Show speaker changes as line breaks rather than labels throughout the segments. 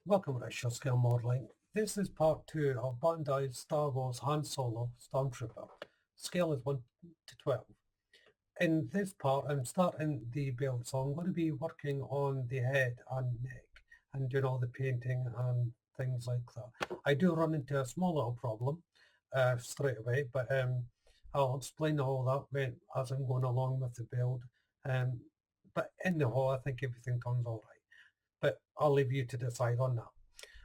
Welcome to Show Scale Modeling. This is part 2 of Bandi's Star Wars Han Solo Stormtrooper. Scale is 1 to 12. In this part, I'm starting the build, so I'm going to be working on the head and neck and doing all the painting and things like that. I do run into a small little problem straight away, but I'll explain all that as I'm going along with the build. But in the whole, I think everything comes all right. But I'll leave you to decide on that.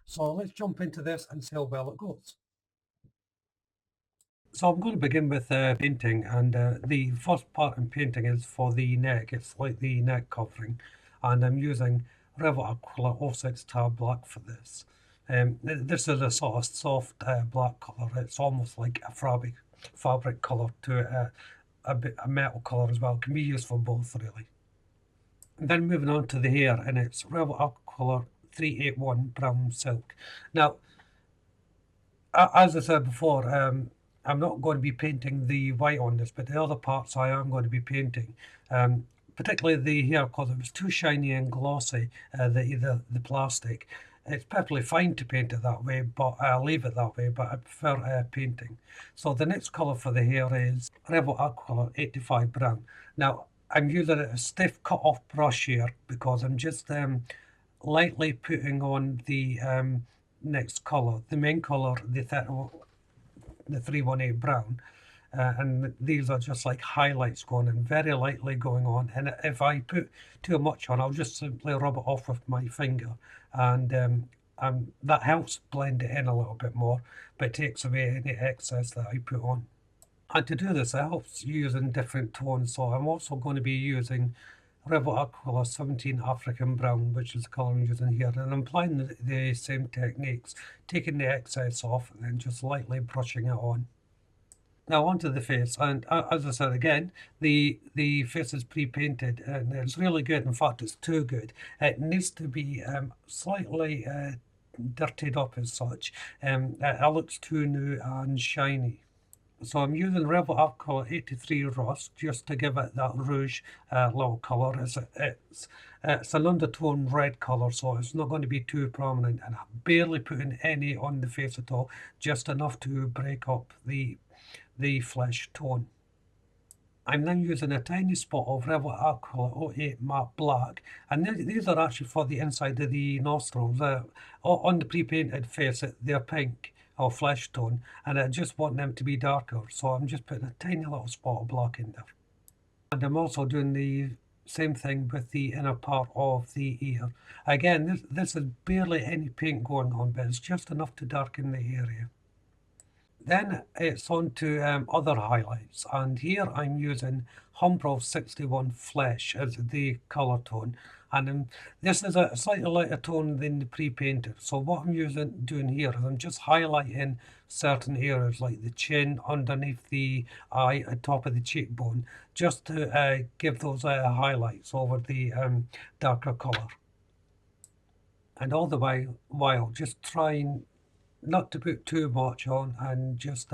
So let's jump into this and see how well it goes. So I'm going to begin with painting, and the first part in painting is for the neck. It's like the neck covering, and I'm using Rivet Aquila 06 tab black for this. This is a sort of soft black colour. It's almost like a fabric colour to a metal colour as well. It can be used for both really. And then moving on to the hair, and it's Rivet Aquila 381 brown silk. Now, as I said before, I'm not going to be painting the white on this, but the other parts I am going to be painting. Particularly the hair, because it was too shiny and glossy, the plastic. It's perfectly fine to paint it that way, but I'll leave it that way, but I prefer painting. So the next colour for the hair is Rivet Aquila 85 brown. Now, I'm using a stiff cut-off brush here because I'm just lightly putting on the next colour, the main colour, the 318 brown, and these are just like highlights going in, very lightly going on. And if I put too much on, I'll just simply rub it off with my finger, and that helps blend it in a little bit more, but it takes away any excess that I put on. And to do this, it helps using different tones. So I'm also going to be using Rivet Aquila 17 African Brown, which is the colour I'm using here. And I'm applying the same techniques, taking the excess off and then just lightly brushing it on. Now onto the face, and as I said again, the face is pre-painted and it's really good. In fact, it's too good. It needs to be slightly dirtied up as such. It looks too new and shiny. So I'm using Rivet Aquila 83 Rust just to give it that rouge little colour. It's an undertone red colour, so it's not going to be too prominent, and I'm barely putting any on the face at all, just enough to break up the flesh tone. I'm then using a tiny spot of Rivet Aquila 08 matte black, and these are actually for the inside of the nostrils. On the pre-painted face, they're pink or flesh tone, and I just want them to be darker, so I'm just putting a tiny little spot of black in there. And I'm also doing the same thing with the inner part of the ear. Again, this is barely any paint going on, but it's just enough to darken the area. Then it's on to other highlights, and here I'm using Humbrol 61 Flesh as the colour tone, and this is a slightly lighter tone than the pre-painted. So what I'm doing here is I'm just highlighting certain areas like the chin, underneath the eye, at top of the cheekbone, just to give those highlights over the darker colour. And all the while just trying not to put too much on, and just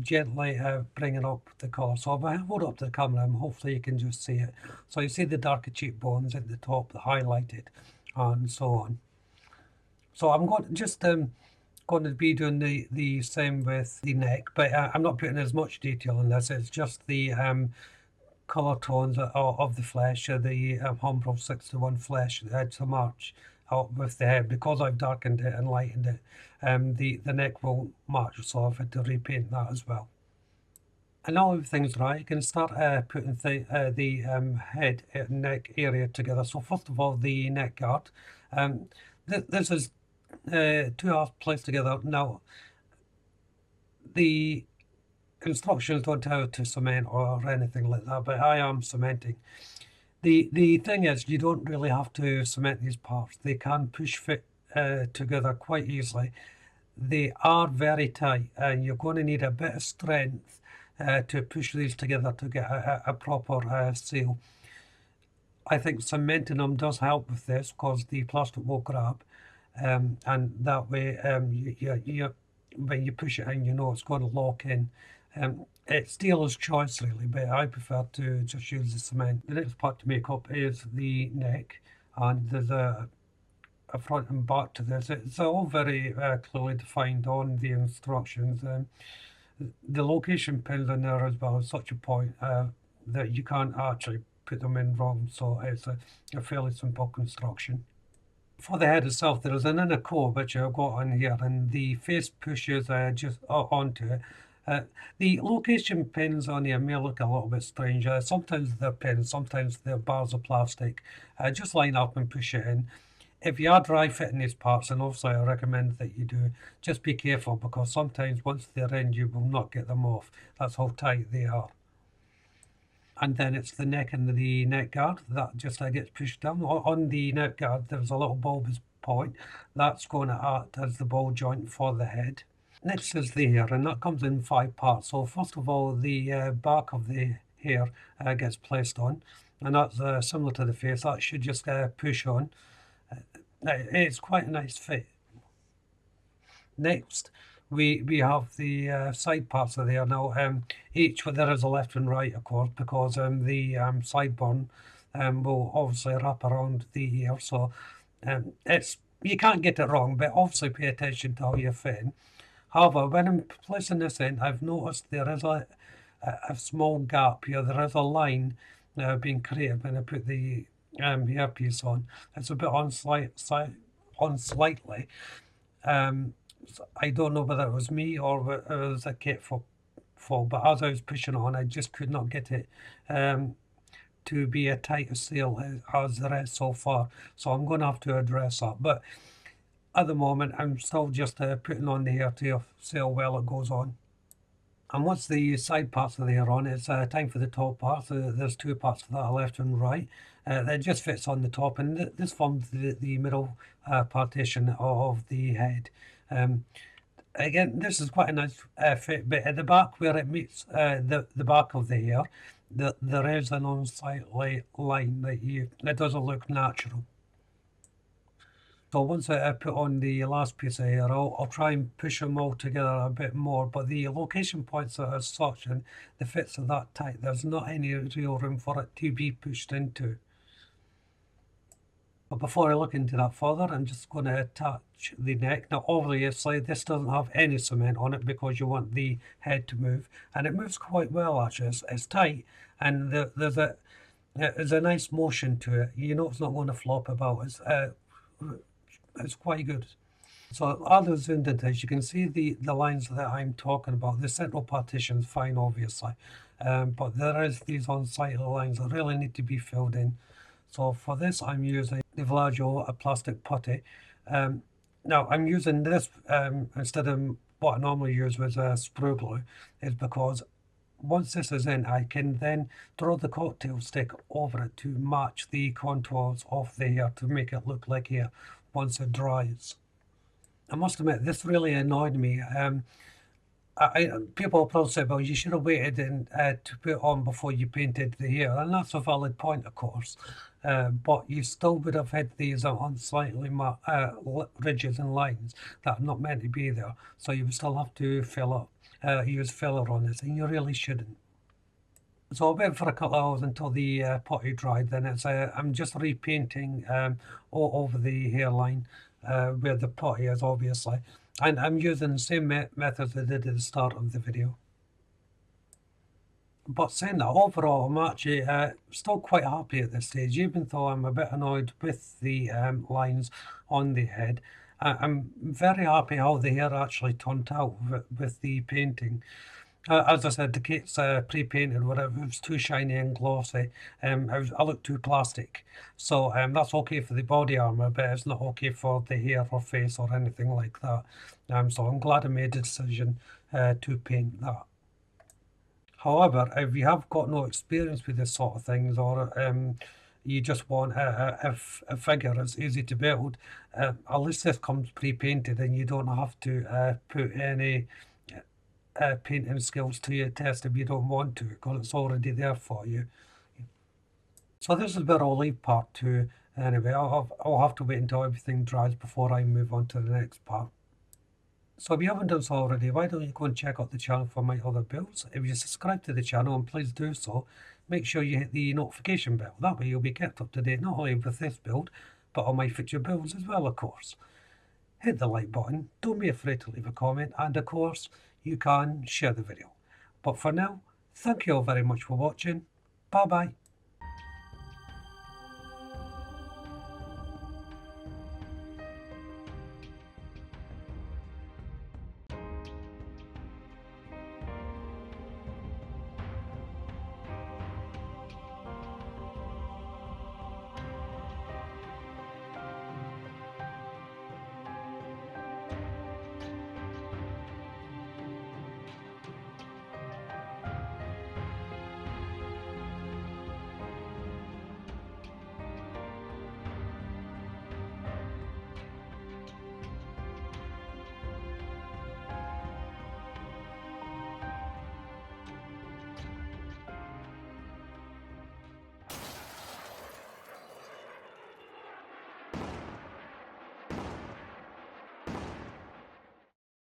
gently bringing up the colour. So if I hold up to the camera, hopefully you can just see it. So you see the darker cheekbones at the top, highlighted, and so on. So I'm going to be doing the same with the neck, but I'm not putting as much detail in this. It's just the colour tones of the flesh, the Humbrol 61 Flesh to match with the head. Because I've darkened it and lightened it, the neck won't match, so I've had to repaint that as well. And now everything's right, you can start putting the head and neck area together. So first of all, the neck guard. This is two halves placed together. Now, the instructions don't tell you to cement or anything like that, but I am cementing. The thing is, you don't really have to cement these parts. They can push fit together quite easily. They are very tight, and you're going to need a bit of strength to push these together to get a proper seal. I think cementing them does help with this because the plastic will grab, and that way when you push it in, you know it's going to lock in. It's dealer's choice really, but I prefer to just use the cement. The next part to make up is the neck, and there's a a front and back to this. It's all very clearly defined on the instructions. The location pins in there as well is such a point that you can't actually put them in wrong, so it's a fairly simple construction. For the head itself, there is an inner core which I've got on here, and the face pushes just onto it. The location pins on here may look a little bit strange. Sometimes they're pins, sometimes they're bars of plastic. Just line up and push it in. If you are dry fitting these parts, and obviously I recommend that you do, just be careful because sometimes once they're in, you will not get them off. That's how tight they are. And then it's the neck and the neck guard that just gets pushed down. On the neck guard, there's a little bulbous point that's going to act as the ball joint for the head. Next is the hair, and that comes in 5 parts. So first of all, the back of the hair gets placed on, and that's similar to the face. That should just push on. It's quite a nice fit. Next, we have the side parts of there. Now, each there is a left and right, of course, because the sideburn will obviously wrap around the ear. So it's you can't get it wrong, but obviously pay attention to how you're fitting. However, when I'm placing this in, I've noticed there is a small gap here. There is a line being created when I put the earpiece on. It's a bit on slightly. I don't know whether it was me or whether it was a kit fault, but as I was pushing on, I just could not get it to be a tight seal as the rest so far. So I'm going to have to address that. But at the moment, I'm still just putting on the hair to see how well it goes on. And once the side parts of the hair on, it's time for the top part. So there's 2 parts to that, left and right. That just fits on the top, and this forms the middle partition of the head. Again, this is quite a nice fit, but at the back where it meets the back of the hair, there is an unsightly line that doesn't look natural. So once I put on the last piece of hair, I'll try and push them all together a bit more, but the location points are as such and the fits are that tight, there's not any real room for it to be pushed into. But before I look into that further, I'm just going to attach the neck. Now obviously this doesn't have any cement on it because you want the head to move, and it moves quite well actually. It's tight, and there's a nice motion to it. You know it's not going to flop about. It's quite good. So as I zoomed into this, you can see the lines that I'm talking about. The central partition's fine obviously, but there is these unsightly lines that really need to be filled in. So for this, I'm using the Villaggio, a plastic putty. Now I'm using this instead of what I normally use with sprue glue, is because once this is in, I can then throw the cocktail stick over it to match the contours of the hair to make it look like hair once it dries. I must admit, this really annoyed me. People probably say, well, you should have waited to put it on before you painted the hair, and that's a valid point, of course. But you still would have had these on slightly ridges and lines that are not meant to be there, so you would still have to use filler on this, and you really shouldn't. So I'll wait for a couple of hours until the putty dried. Then I'm just repainting all over the hairline where the putty is, obviously. And I'm using the same methods I did at the start of the video. But saying that, overall, I'm actually still quite happy at this stage, even though I'm a bit annoyed with the lines on the head. I'm very happy how the hair actually turned out with the painting. As I said, the kit's pre-painted, whatever. It was too shiny and glossy. I look too plastic. So that's okay for the body armour, but it's not okay for the hair or face or anything like that. So I'm glad I made the decision to paint that. However, if you have got no experience with this sort of things, or you just want a figure that's easy to build, at least this comes pre-painted and you don't have to put any painting skills to your test if you don't want to, because it's already there for you. So this is where I'll leave part 2 anyway. I'll have to wait until everything dries before I move on to the next part. So if you haven't done so already, why don't you go and check out the channel for my other builds. If you subscribe to the channel, and please do so, make sure you hit the notification bell. That way you'll be kept up to date not only with this build, but on my future builds as well, of course. Hit the like button, don't be afraid to leave a comment, and of course, you can share the video. But for now, thank you all very much for watching. Bye bye.